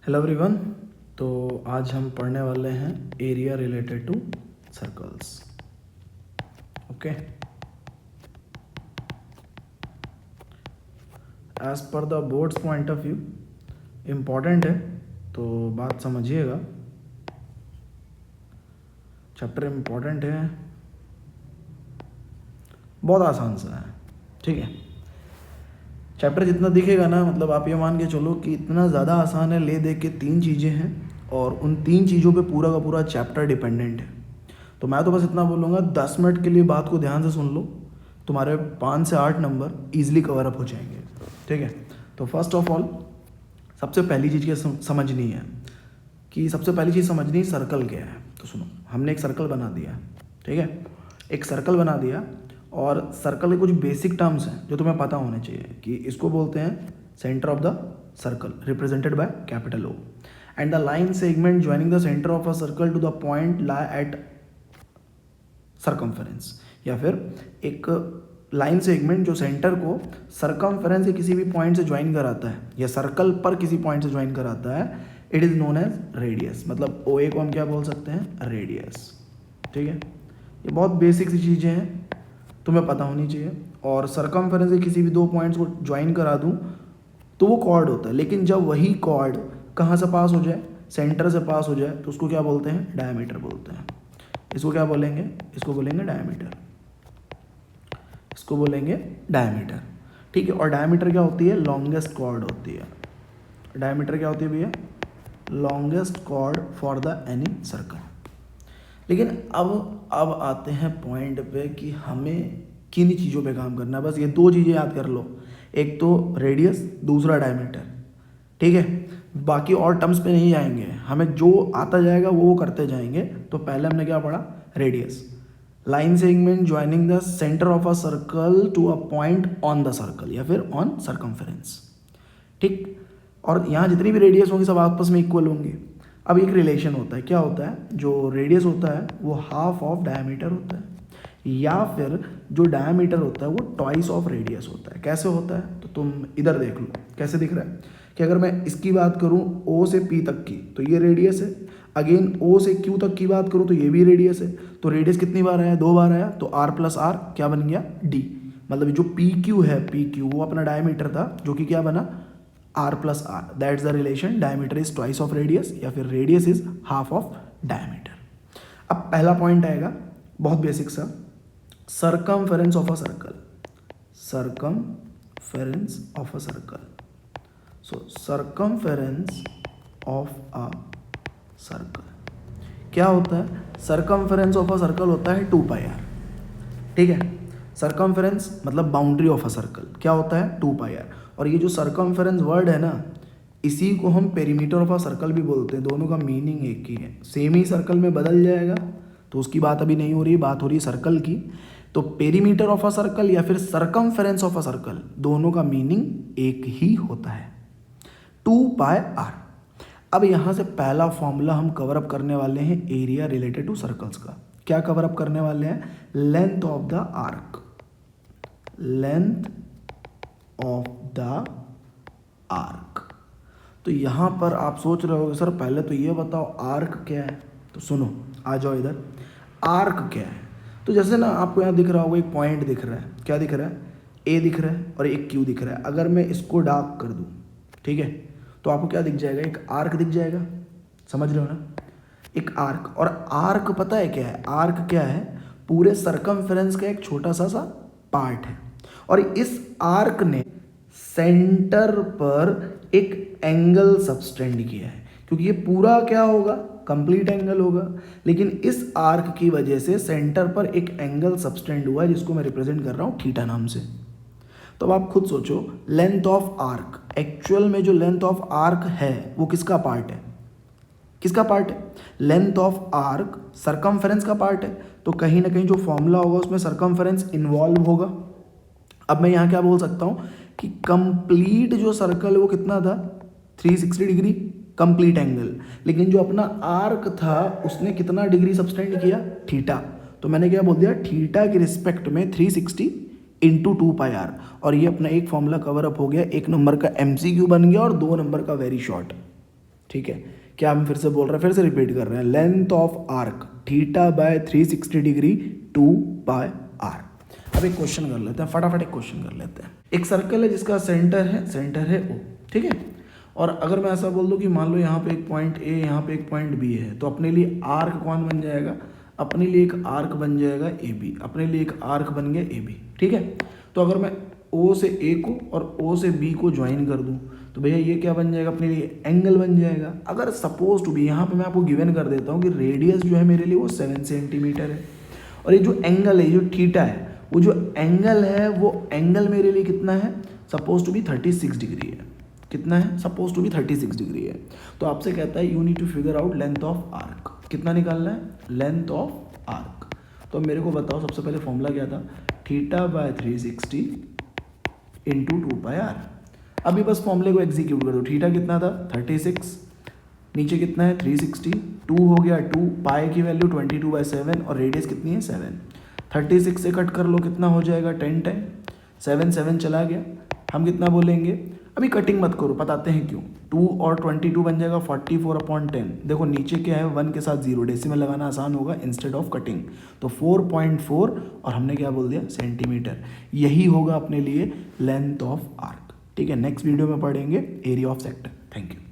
Hello everyone. तो आज हम पढ़ने वाले हैं area related to circles. Okay, as per the boards point of view important है, तो बात समझिएगा। चैप्टर इम्पॉर्टेंट है, बहुत आसान सा है, ठीक है। चैप्टर जितना दिखेगा ना, मतलब आप ये मान के चलो कि इतना ज़्यादा आसान है। ले दे के 3 चीज़ें हैं और उन 3 चीज़ों पे पूरा का पूरा चैप्टर डिपेंडेंट है। तो मैं तो बस इतना बोलूँगा, 10 मिनट के लिए बात को ध्यान से सुन लो, तुम्हारे 5 से 8 नंबर ईजिली कवर अप हो जाएंगे, ठीक है। तो फर्स्ट ऑफ ऑल सबसे पहली चीज़ क्या समझनी है कि सबसे पहली चीज़ समझनी सर्कल क्या है। तो सुनो, हमने एक सर्कल बना दिया, ठीक है। एक सर्कल बना दिया और सर्कल के कुछ बेसिक टर्म्स हैं जो तुम्हें पता होने चाहिए कि इसको बोलते हैं centre of the circle represented by capital O, and the line segment joining the centre of a circle to the point lie at circumference. या फिर एक लाइन सेगमेंट जो सेंटर को सर्कमफेरेंस के किसी भी पॉइंट से ज्वाइन कराता है या सर्कल पर किसी पॉइंट से ज्वाइन कराता है, it is known as radius. मतलब OA को हम क्या बोल सकते हैं, रेडियस, ठीक है। ये बहुत बेसिक सी चीज़ें हैं, तुम्हें पता होनी चाहिए। और सर्कमफेरेंस से किसी भी 2 पॉइंट्स को ज्वाइन करा दूं तो वो कॉर्ड होता है, लेकिन जब वही कॉर्ड कहाँ से पास हो जाए, सेंटर से पास हो जाए, तो उसको क्या बोलते हैं, डायमीटर बोलते हैं। इसको क्या बोलेंगे, इसको बोलेंगे डायमीटर, इसको बोलेंगे डायमीटर, ठीक है। और डायमीटर क्या होती है, लॉन्गेस्ट कॉर्ड होती है। डायमीटर क्या होती है भैया, longest chord for the any circle. लेकिन अब आते हैं पॉइंट पे कि हमें किन चीज़ों पे काम करना है। बस ये 2 चीज़ें याद कर लो, एक तो रेडियस, दूसरा डायमीटर, ठीक है। बाकी और टर्म्स पे नहीं जाएंगे, हमें जो आता जाएगा वो करते जाएंगे। तो पहले हमने क्या पढ़ा, radius, line segment joining the centre of a circle to a point on the circle या फिर ऑन सर्कमफेरेंस, ठीक। और यहाँ जितनी भी रेडियस होंगी सब आपस में इक्वल होंगी। अब एक रिलेशन होता है, क्या होता है, जो रेडियस होता है वो हाफ ऑफ डायमीटर होता है, या फिर जो डायमीटर होता है वो ट्वाइस ऑफ रेडियस होता है। कैसे होता है, तो तुम इधर देख लो कैसे दिख रहा है कि अगर मैं इसकी बात करूं O से P तक की तो ये रेडियस है, अगेन O से Q तक की बात करूं तो ये भी रेडियस है। तो रेडियस कितनी बार आया, 2 बार आया, तो R प्लस R क्या बन गया, D। मतलब जो PQ है, PQ वो अपना डायमीटर था जो कि क्या बना, R plus R, that's the relation, diameter is twice of radius या फिर radius is half of diameter. अब पहला पॉइंट आएगा बहुत बेसिक सा, circumference of a circle, circumference of a circle. So circumference of a circle क्या होता है, सर्कमफेरेंस ऑफ अ सर्कल होता है 2πr, ठीक है। सर्कमफेरेंस मतलब बाउंड्री ऑफ अ सर्कल क्या होता है, 2πr। और ये जो सर्कमफेरेंस वर्ड है ना, इसी को हम पेरीमीटर ऑफ अ सर्कल भी बोलते हैं। दोनों का मीनिंग एक ही है, सेम ही सर्कल में बदल जाएगा, तो उसकी बात अभी नहीं हो रही, बात हो रही है सर्कल की। तो पेरीमीटर ऑफ अ सर्कल या फिर सर्कमफेरेंस ऑफ अ सर्कल, दोनों का मीनिंग एक ही होता है, 2πr। अब यहाँ से पहला फॉर्मूला हम कवर अप करने वाले हैं एरिया रिलेटेड टू सर्कल्स का। क्या कवर अप करने वाले हैं, length of the arc, length of the arc. तो यहाँ पर आप सोच रहे हो सर पहले तो ये बताओ आर्क क्या है। तो सुनो, आ जाओ इधर, आर्क क्या है। तो जैसे ना आपको यहाँ दिख रहा होगा एक पॉइंट दिख रहा है, क्या दिख रहा है, A दिख रहा है और एक Q दिख रहा है। अगर मैं इसको डार्क कर दूँ, ठीक है, तो आपको क्या दिख जाएगा, एक आर्क दिख जाएगा, समझ रहे हो ना, एक आर्क। और आर्क पता है क्या है, आर्क क्या है, पूरे सर्कमफेरेंस का एक छोटा सा पार्ट है। और इस आर्क ने सेंटर पर एक एंगल सबटेंड किया है, क्योंकि ये पूरा क्या होगा, कंप्लीट एंगल होगा, लेकिन इस आर्क की वजह से सेंटर पर एक एंगल सबटेंड हुआ है जिसको मैं रिप्रेजेंट कर रहा हूँ थीटा नाम से। तो अब आप खुद सोचो, लेंथ ऑफ आर्क, एक्चुअल में जो लेंथ ऑफ आर्क है वो किसका पार्ट है, किसका पार्ट है, लेंथ ऑफ आर्क सर्कमफेरेंस का पार्ट है। तो कहीं ना कहीं जो फॉर्मूला होगा उसमें सर्कमफेरेंस इन्वॉल्व होगा। अब मैं यहाँ क्या बोल सकता हूँ कि कंप्लीट जो सर्कल है वो कितना था, 360 डिग्री कंप्लीट एंगल, लेकिन जो अपना आर्क था उसने कितना डिग्री सबटेंड किया, थीटा। तो मैंने क्या बोल दिया, थीटा के रिस्पेक्ट में 360 इंटू 2πr। और ये अपना एक फॉर्मूला कवर अप हो गया, 1 नंबर का MCQ बन गया और 2 नंबर का वेरी शॉर्ट। ठीक है, क्या हम फिर से बोल रहे हैं, फिर से रिपीट कर रहे हैं, length of arc theta by 360 degree 2 pi R. अब एक क्वेश्चन कर लेते हैं, फटाफट एक क्वेश्चन कर लेते हैं। एक सर्कल है जिसका सेंटर है ओ, ठीक है, और अगर मैं ऐसा बोल दूं कि मान लो यहाँ पे एक पॉइंट ए, यहाँ पे एक पॉइंट बी है, तो अपने लिए आर्क कौन बन जाएगा, अपने लिए एक आर्क बन जाएगा ए बी, अपने लिए एक आर्क बन गया ए बी, ठीक है। तो अगर मैं ओ से ए को और ओ से बी को ज्वाइन कर दूं तो भैया ये क्या बन जाएगा, अपने लिए एंगल बन जाएगा। अगर सपोज टू बी, यहाँ पे मैं आपको गिवन कर देता हूँ कि रेडियस जो है मेरे लिए वो 7 सेंटीमीटर है, और ये जो एंगल है, जो थीटा है, वो जो एंगल है वो एंगल मेरे लिए कितना है, सपोज टू बी 36 डिग्री है। कितना है, सपोज टू बी 36 डिग्री है। तो आपसे कहता है you need to figure out length of arc. कितना निकालना है, लेंथ ऑफ आर्क। तो मेरे को बताओ, सबसे पहले फॉर्मूला क्या था, theta by 360 into 2 pi R. अभी बस फॉर्मूले को एग्जीक्यूट कर दो। थीटा कितना था 36, नीचे कितना है 360, 2 हो गया 2, पाई की वैल्यू 22/7 और रेडियस कितनी है 7। 36 से कट कर लो, कितना हो जाएगा 10 10, 7 7 चला गया। हम कितना बोलेंगे, अभी कटिंग मत करो, बताते हैं क्यों। 2 और 22 बन जाएगा 44/10। देखो नीचे क्या है, 1 के साथ 0, डेसिमल लगाना आसान होगा इंस्टेड ऑफ कटिंग। तो 4.4 और हमने क्या बोल दिया, सेंटीमीटर। यही होगा अपने लिए लेंथ ऑफ आर्क। ठीक है, नेक्स्ट वीडियो में पढ़ेंगे area of sector. Thank you.